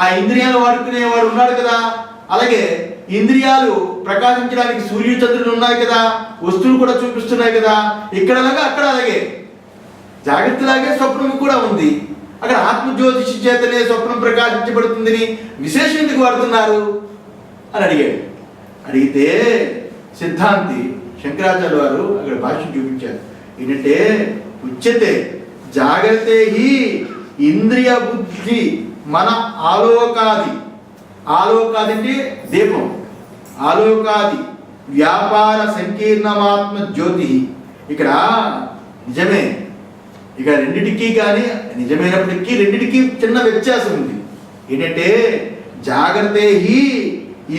ఆ ఇంద్రియాలు వాడుకునేవాడు ఉన్నాడు కదా. అలాగే ఇంద్రియాలు ప్రకాశించడానికి సూర్యుడు చంద్రులు ఉన్నాయి కదా, వస్తువులు కూడా చూపిస్తున్నాయి కదా. ఇక్కడలాగా అక్కడ అలాగే జాగ్రత్తలాగే స్వప్నం కూడా ఉంది. అక్కడ ఆత్మజ్యోతిషి చేతనే స్వప్నం ప్రకాశించబడుతుందని విశేషం ఎందుకు వాడుతున్నారు అని అడిగాడు. అడిగితే సిద్ధాంతి శంకరాచార్య వారు అక్కడ భాష్యం చూపించారు. ఏంటంటే ఉచ్యతే జాగ్రత్తే హి ఇంద్రియ బుద్ధి మన ఆలోకాది అంటే దీపం, ఆలోకాది వ్యాపార సంకీర్ణమాత్మ జ్యోతి. ఇక్కడ నిజమే, ఇక రెండిటికి కానీ నిజమైనప్పటికీ రెండిటికి చిన్న వ్యత్యాసం ఉంది. ఏంటంటే జాగ్రత్తే హి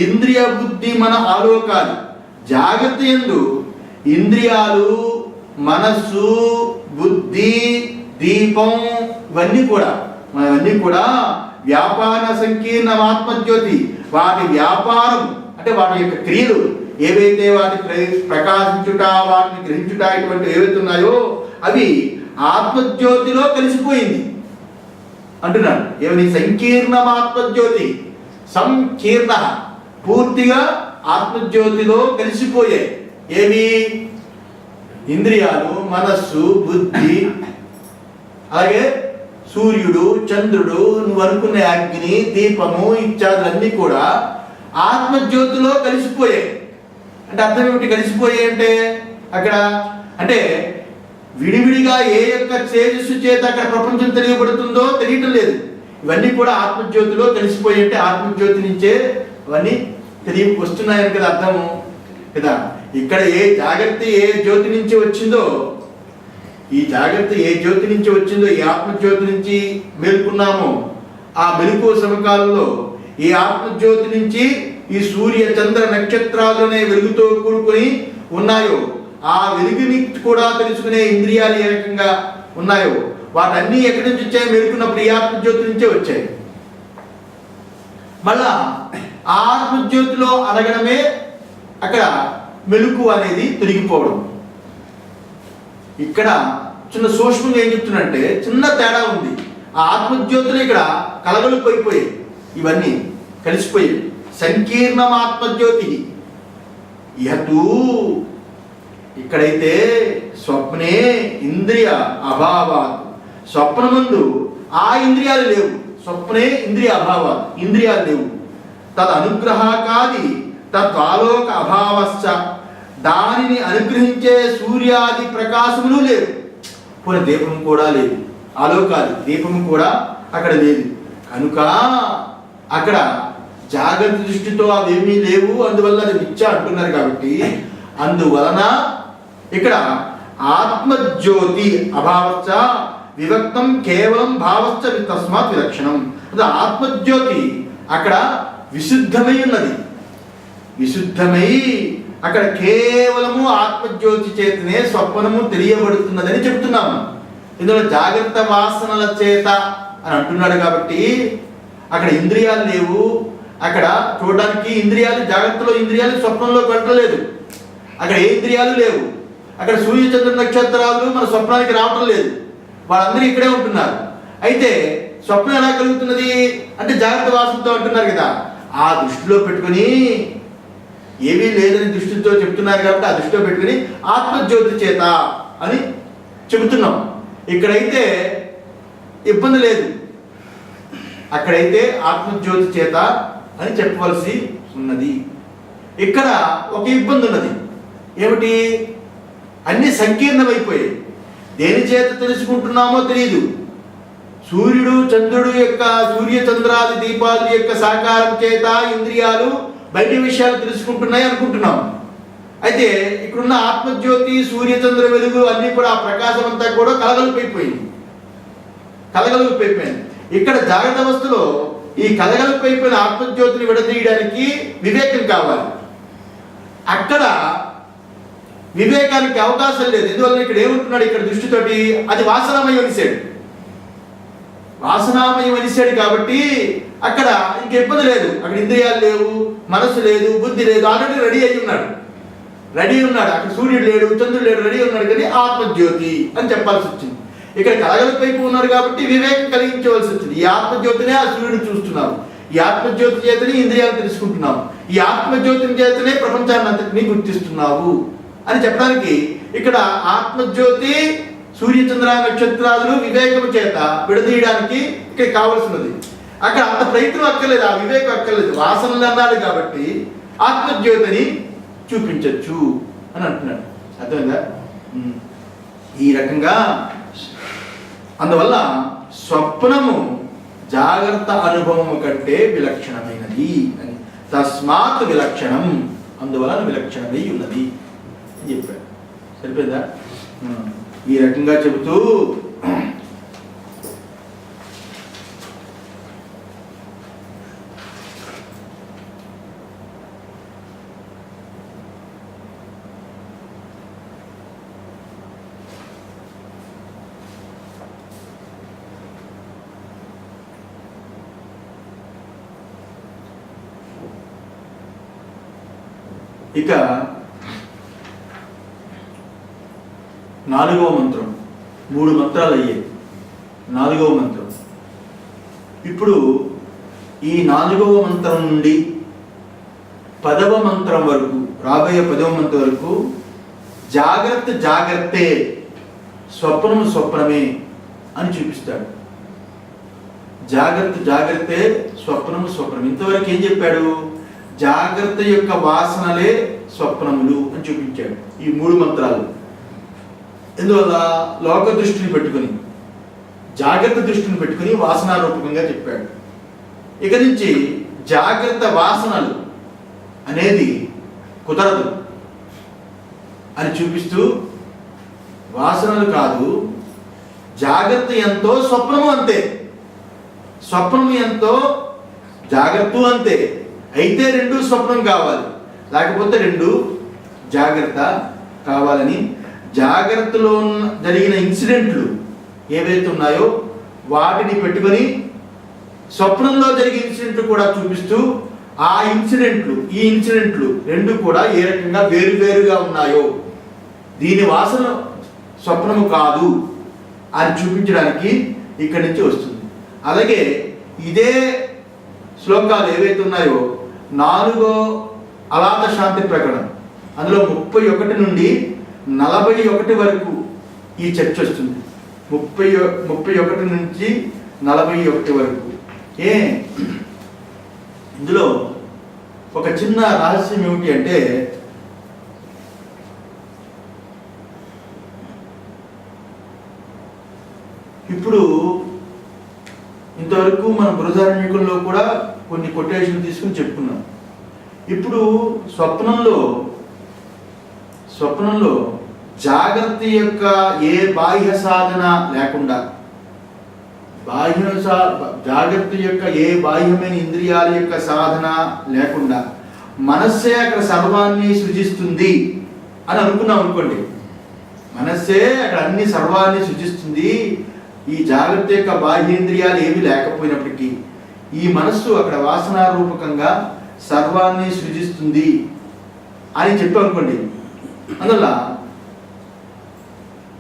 ఇంద్రియ బుద్ధి మన ఆలోకాది. జాగ్రత్త యందు ఇంద్రియాలు, మనస్సు, బుద్ధి, దీపం ఇవన్నీ కూడా వ్యాపార సంకీర్ణమాత్మజ్యోతి. వాటి వ్యాపారం అంటే వాటి యొక్క క్రియలు ఏవైతే వాటి ప్రకాశించుట, వాటిని గ్రహించుట ఇటువంటి ఏవైతే ఉన్నాయో అవి ఆత్మజ్యోతిలో కలిసిపోయింది అంటున్నాడు. ఏమని? సంకీర్ణమాత్మజ్యోతి. సంకీర్ణ పూర్తిగా ఆత్మజ్యోతిలో కలిసిపోయాయి. ఏవి? ఇంద్రియాలు, మనస్సు, బుద్ధి, అలాగే సూర్యుడు, చంద్రుడు, నువ్వు అనుకునే అగ్ని, దీపము ఇత్యాదులన్నీ కూడా ఆత్మజ్యోతిలో కలిసిపోయాయి. అంటే అర్థం ఏమిటి? కలిసిపోయాయి అంటే అక్కడ అంటే విడివిడిగా ఏ యొక్క తేజస్సు చేత అక్కడ ప్రపంచం తెలియబడుతుందో తెలియటం లేదు. ఇవన్నీ కూడా ఆత్మజ్యోతిలో కలిసిపోయి అంటే ఆత్మజ్యోతి నుంచే అవన్నీ వస్తున్నాయని కదా అర్థము కదా. ఇక్కడ ఏ జాగ్రత్త ఏ జ్యోతి నుంచి వచ్చిందో, ఈ జాగ్రత్త ఏ జ్యోతి నుంచి వచ్చిందో, ఈ ఆత్మజ్యోతి నుంచి మేల్కున్నామో ఆ మెలకు సమకాలంలో ఈ ఆత్మజ్యోతి నుంచి ఈ సూర్య చంద్ర నక్షత్రాలనే వెలుగుతో కూడుకొని ఉన్నాయో ఆ వెలుగుని కూడా తెలుసుకునే ఇంద్రియాలు ఏ రకంగా ఉన్నాయో వాటన్నీ ఎక్కడి నుంచి వచ్చాయి? మెలుకున్నప్పుడు ఈ ఆత్మజ్యోతి నుంచే వచ్చాయి. మళ్ళా ఆ ఆత్మజ్యోతిలో అడగడమే అక్కడ మెలుకు అనేది తొలగిపోవడం. ఇక్కడ చిన్న సూక్ష్మంగా ఏం చెప్తున్నంటే చిన్న తేడా ఉంది. ఆ ఆత్మజ్యోతులు ఇక్కడ కలగలిపోయిపోయాయి, ఇవన్నీ కలిసిపోయాయి. సంకీర్ణం ఆత్మజ్యోతి. యతూ ఇక్కడైతే స్వప్నే ఇంద్రియ అభావాత్. స్వప్నమందు ఆ ఇంద్రియాలు లేవు. స్వప్నే ఇంద్రియ అభావాత్, ఇంద్రియాలు లేవు. తద్ అనుగ్రహకాది తద్వాలోక అభావశ్చ. దానిని అనుగ్రహించే సూర్యాది ప్రకాశములు లేవు. పోనీ దీపం కూడా లేదు, ఆలోకాది దీపము కూడా అక్కడ లేదు. కనుక అక్కడ జాగ్రత్త దృష్టితో అవేమీ లేవు, అందువల్ల అది మిథ్య అంటున్నారు. కాబట్టి అందువలన ఇక్కడ ఆత్మజ్యోతి అభావశ్చ విభక్తం కేవలం భావశ్చ తస్మాత్ విలక్షణం. ఆత్మజ్యోతి అక్కడ విశుద్ధమై ఉన్నది. విశుద్ధమై అక్కడ కేవలము ఆత్మజ్యోతి చేతనే స్వప్నము తెలియబడుతున్నదని చెప్తున్నాము. ఇందులో జాగ్రత్త వాసనల చేత అని అంటున్నాడు. కాబట్టి అక్కడ ఇంద్రియాలు లేవు. అక్కడ చూడడానికి ఇంద్రియాలు, జాగ్రత్తలో ఇంద్రియాలు స్వప్నంలో పెట్టలేదు. అక్కడ ఏ ఇంద్రియాలు లేవు. అక్కడ సూర్య చంద్ర నక్షత్రాలు మన స్వప్నానికి రావటం లేదు. వాళ్ళందరూ ఇక్కడే ఉంటున్నారు. అయితే స్వప్నం ఎలా కలుగుతున్నది అంటే జాగ్రత్త వాసనతో అంటున్నారు కదా. ఆ దృష్టిలో పెట్టుకుని ఏమీ లేదని దృష్టితో చెప్తున్నారు. కాబట్టి ఆ దృష్టిలో పెట్టుకుని ఆత్మజ్యోతి చేత అని చెబుతున్నాం. ఇక్కడైతే ఇబ్బంది లేదు. అక్కడైతే ఆత్మజ్యోతి చేత అని చెప్పవలసి ఉన్నది. ఇక్కడ ఒక ఇబ్బంది ఉన్నది. ఏమిటి? అన్ని సంకీర్ణమైపోయాయి. దేని చేత తెలుసుకుంటున్నామో తెలియదు. సూర్యుడు చంద్రుడు యొక్క సూర్య చంద్రాది దీపాల యొక్క సాకారం చేత ఇంద్రియాలు బయటి విషయాలు తెలుసుకుంటున్నాయి అనుకుంటున్నాం. అయితే ఇక్కడున్న ఆత్మజ్యోతి, సూర్య చంద్ర వెలుగు అన్ని కూడా ఆ ప్రకాశం అంతా కూడా కలగలిపోయింది. ఇక్కడ జాగ్రత్త అవస్థలో ఈ కలగలిపోయిన ఆత్మజ్యోతిని విడదీయడానికి వివేకం కావాలి. అక్కడ వివేకానికి అవకాశం లేదు. ఎందువల్ల ఇక్కడ ఏముంటున్నాడు? ఇక్కడ దృష్టితోటి అది వాసనామయం అనిసాడు కాబట్టి అక్కడ ఇంక ఇబ్బంది లేదు. అక్కడ ఇంద్రియాలు లేవు, మనసు లేదు, బుద్ధి లేదు. ఆల్రెడీ రెడీ ఉన్నాడు. అక్కడ సూర్యుడు లేడు, చంద్రుడు లేడు, రెడీ ఉన్నాడు. కానీ ఆత్మజ్యోతి అని చెప్పాల్సి వచ్చింది. ఇక్కడ కలగలిపైపు ఉన్నారు కాబట్టి వివేకం కలిగించవలసి వచ్చింది. ఈ ఆత్మజ్యోతినే ఆ సూర్యుడు చూస్తున్నారు, ఈ ఆత్మజ్యోతి చేతనే ఇంద్రియాలు తెలుసుకుంటున్నావు, ఈ ఆత్మజ్యోతిని చేతనే ప్రపంచాన్ని అంతటినీ గుర్తిస్తున్నావు అని చెప్పడానికి ఇక్కడ ఆత్మజ్యోతి సూర్యచంద్ర నక్షత్రాదులు వివేకము చేత విడదీయడానికి ఇక్కడ కావలసినది. అక్కడ అంత ప్రయత్నం అక్కర్లేదు, ఆ వివేకం అక్కర్లేదు, వాసనలు అన్నాడు కాబట్టి ఆత్మజ్యోతిని చూపించవచ్చు అని అంటున్నాడు. అర్థమైందా? ఈ రకంగా అందువల్ల స్వప్నము జాగ్రత్త అనుభవము కంటే విలక్షణమైనది అని, తస్మాత్ విలక్షణం, అందువలన విలక్షణమై ఉన్నది అని చెప్పాడు. సరిపోయిందా? ఈ రకంగా చెబుతూ ఇక 4వ మంత్రం, 3 మంత్రాలు అయ్యాయి. 4వ మంత్రం ఇప్పుడు ఈ 4వ మంత్రం నుండి 10వ మంత్రం వరకు, రాబోయే 10వ మంత్రం వరకు జాగ్రత్త జాగ్రత్తే, స్వప్నము స్వప్నమే అని చూపిస్తాడు. జాగ్రత్త జాగ్రత్తే, స్వప్నము స్వప్నం. ఇంతవరకు ఏం చెప్పాడు? జాగ్రత్త యొక్క వాసనలే స్వప్నములు అని చూపించాడు ఈ 3 మంత్రాలు. ఎందువల్ల? లోక దృష్టిని పెట్టుకుని, జాగ్రత్త దృష్టిని పెట్టుకుని వాసనారూపకంగా చెప్పాడు. ఇక నుంచి జాగ్రత్త వాసనలు అనేది కుదరదు అని చూపిస్తూ, వాసనలు కాదు, జాగ్రత్త ఎంతో స్వప్నము అంతే, స్వప్నము ఎంతో జాగ్రత్త అంతే. అయితే 2 స్వప్నం కావాలి, లేకపోతే 2 జాగ్రత్త కావాలని జాగ్రత్తలో జరిగిన ఇన్సిడెంట్లు ఏవైతే ఉన్నాయో వాటిని పెట్టుకొని స్వప్నంలో జరిగే ఇన్సిడెంట్లు కూడా చూపిస్తూ, ఆ ఇన్సిడెంట్లు ఈ ఇన్సిడెంట్లు 2 కూడా ఏ రకంగా వేరువేరుగా ఉన్నాయో, దీని వాసన స్వప్నము కాదు అని చూపించడానికి ఇక్కడి నుంచి వస్తుంది. అలాగే ఇదే శ్లోకాలు ఏవైతే ఉన్నాయో 4వ అలాత శాంతి ప్రకటన, అందులో 31 నుండి 41 వరకు ఈ చర్చ వస్తుంది. 31 నుంచి 41 వరకు. ఇందులో ఒక చిన్న రహస్యం ఏమిటి అంటే, ఇప్పుడు ఇంతవరకు మనం బృహదారణ్యకుల్లో కూడా కొన్ని కొటేషన్ తీసుకుని చెప్పుకున్నాం. ఇప్పుడు స్వప్నంలో జాగ్రత్త యొక్క ఏ బాహ్య సాధన లేకుండా, జాగ్రత్త యొక్క ఏ బాహ్యమైన ఇంద్రియాల యొక్క సాధన లేకుండా మనస్సే అక్కడ సర్వాన్ని సృజిస్తుంది అని అనుకున్నాం అనుకోండి. మనస్సే అక్కడ అన్ని సర్వాన్ని సృజిస్తుంది, ఈ జాగ్రత్త యొక్క బాహ్యేంద్రియాలు ఏమి లేకపోయినప్పటికీ ఈ మనస్సు అక్కడ వాసనారూపకంగా సర్వాన్ని సృజిస్తుంది అని చెప్పి అనుకోండి. అందువల్ల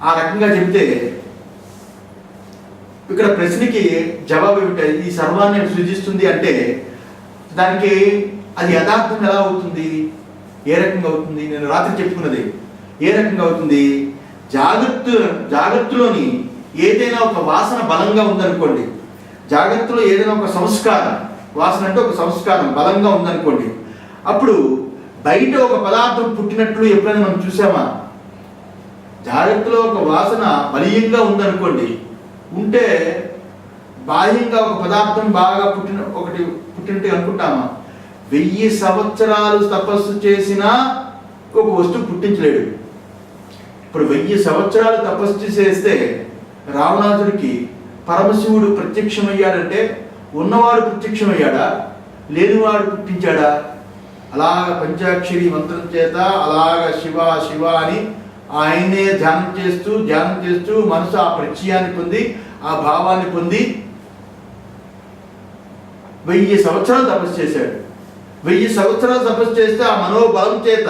ఆ రకంగా చెప్తే ఇక్కడ ప్రశ్నకి జవాబు ఏమిటి? ఈ సర్వాన్ని సృజిస్తుంది అంటే దానికి అది యథార్థం ఎలా అవుతుంది? ఏ రకంగా అవుతుంది? నేను రాత్రి చెప్పుకున్నది ఏ రకంగా అవుతుంది? జాగ్రత్తలోని ఏదైనా ఒక వాసన బలంగా ఉందనుకోండి, జాగ్రత్తలో ఏదైనా ఒక సంస్కారం, వాసన అంటే ఒక సంస్కారం బలంగా ఉందనుకోండి, అప్పుడు బయట ఒక పదార్థం పుట్టినట్లు ఎప్పుడైనా మనం చూసామా? జాగ్రత్తలో ఒక వాసన బలీయంగా ఉందనుకోండి, ఉంటే బాహ్యంగా ఒక పదార్థం బాగా పుట్టినట్టు అనుకుంటామా? 1000 సంవత్సరాలు తపస్సు చేసినా ఒక వస్తువు పుట్టించలేడు. ఇప్పుడు 1000 సంవత్సరాలు తపస్సు చేస్తే రావణాసుడికి పరమశివుడు ప్రత్యక్షమయ్యాడంటే ఉన్నవాడు ప్రత్యక్షమయ్యాడా, లేనివాడు పుట్టించాడా? అలాగ పంచాక్షరి మంత్రం చేత అలాగ శివ శివ అని ఆయనే ధ్యానం చేస్తూ మనసు ఆ ప్రత్యయాన్ని పొంది ఆ భావాన్ని పొంది 1000 సంవత్సరాలు తపస్సు చేశాడు. 1000 సంవత్సరాలు తపస్సు చేస్తే ఆ మనోబలం చేత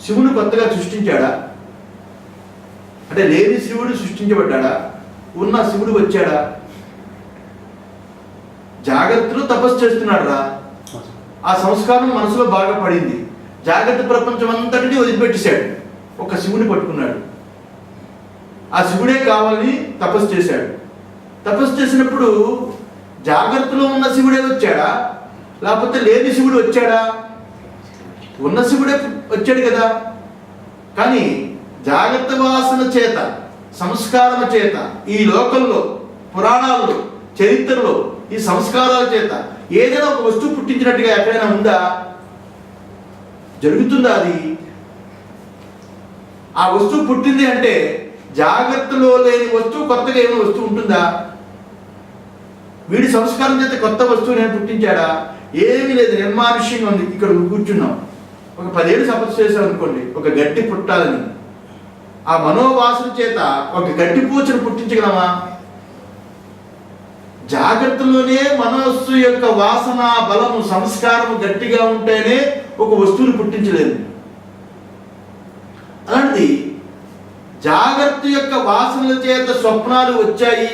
శివుడు కొత్తగా సృష్టించాడా? అంటే లేని శివుడు సృష్టించబడ్డాడా? ఉన్న శివుడు వచ్చాడా? జాగ్రత్తలో తపస్సు చేస్తున్నాడు రా. ఆ సంస్కారం మనసులో బాగా పడింది. జాగ్రత్త ప్రపంచం అంతటిని వదిలిపెట్టేశాడు, ఒక శివుని పట్టుకున్నాడు. ఆ శివుడే కావాలని తపస్సు చేశాడు. తపస్సు చేసినప్పుడు జాగ్రత్తలో ఉన్న శివుడే వచ్చాడా, లేకపోతే లేని శివుడు వచ్చాడా? ఉన్న శివుడే వచ్చాడు కదా. కానీ జాగ్రత్త వాసన చేత, సంస్కారం చేత, ఈ లోకంలో, పురాణాల్లో, చరిత్రలో ఈ సంస్కారాల చేత ఏదైనా ఒక వస్తువు పుట్టించినట్టుగా ఎక్కడైనా ఉందా? జరుగుతుందా? అది ఆ వస్తువు పుట్టింది అంటే జాగ్రత్తలో లేని వస్తువు కొత్తగా ఏమైనా వస్తువు ఉంటుందా? వీడి సంస్కారం చేత కొత్త వస్తువు నేను పుట్టించాడా? ఏమీ లేదు, నిర్మానుష్యంగా ఉంది. ఇక్కడ కూర్చున్నాం, ఒక 10 ఏళ్ళు తపస్సు చేసాం అనుకోండి, ఒక గట్టి పుట్టాలని. ఆ మనోవాసన చేత ఒక గట్టి పూచను పుట్టించగలమా? జాగ్రత్తలోనే మనస్సు యొక్క వాసన బలము, సంస్కారము గట్టిగా ఉంటేనే ఒక వస్తువుని పుట్టించలేదు. అలాంటిది జాగ్రత్త యొక్క వాసనల చేత స్వప్నాలు వచ్చాయి,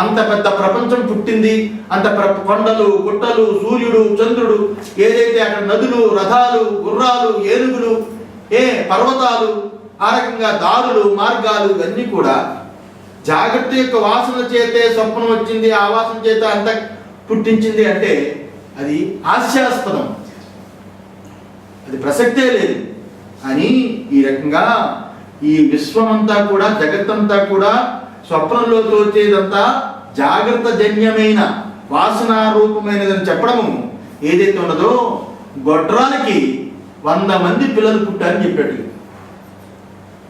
అంత పెద్ద ప్రపంచం పుట్టింది, అంత కొండలు, గుట్టలు, సూర్యుడు, చంద్రుడు, ఏదైతే అక్కడ నదులు, రథాలు, గుర్రాలు, ఏనుగులు, పర్వతాలు, ఆ రకంగా దారులు, మార్గాలు, ఇవన్నీ కూడా జాగ్రత్త యొక్క వాసన చేతే స్వప్నం వచ్చింది, ఆ వాసన చేత అంత పుట్టించింది అంటే అది హాస్యాస్పదం, అది ప్రసక్తే లేదు. అని ఈ రకంగా ఈ విశ్వమంతా కూడా, జగత్తంతా కూడా స్వప్నంలో తోచేదంతా జాగ్రత్త జన్యమైన వాసనా రూపమైనదని చెప్పడము ఏదైతే ఉన్నదో, గొడ్రాలికి 100 మంది పిల్లలు పుట్టారని చెప్పాడు.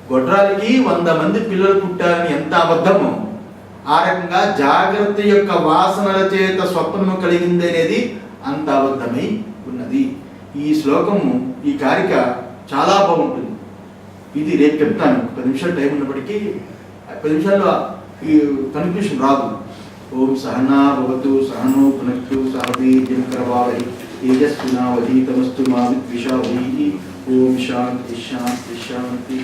గొడ్రాలికి 100 మంది పిల్లలు పుట్టారని ఎంత అబద్ధమో, ఆ రకంగా జాగ్రత్త యొక్క వాసనల చేత స్వప్నము కలిగింది అనేది అంత అబద్ధమై ఉన్నది. ఈ శ్లోకము, ఈ కారిక చాలా బాగుంటుంది. ఇది రేపు చెప్తాను. 10 నిమిషాలు టైం ఉన్నప్పటికీ 10 నిమిషాల్లో ఈ కన్క్లూషన్ రాదు. ఓం సహనా భవతు సహనో పునక్తు సహ వీర్యం కరవావహై తేజస్వినావధీతమస్తు మా విద్విషావహై. ఓం శాంతి శాంతి శాంతి.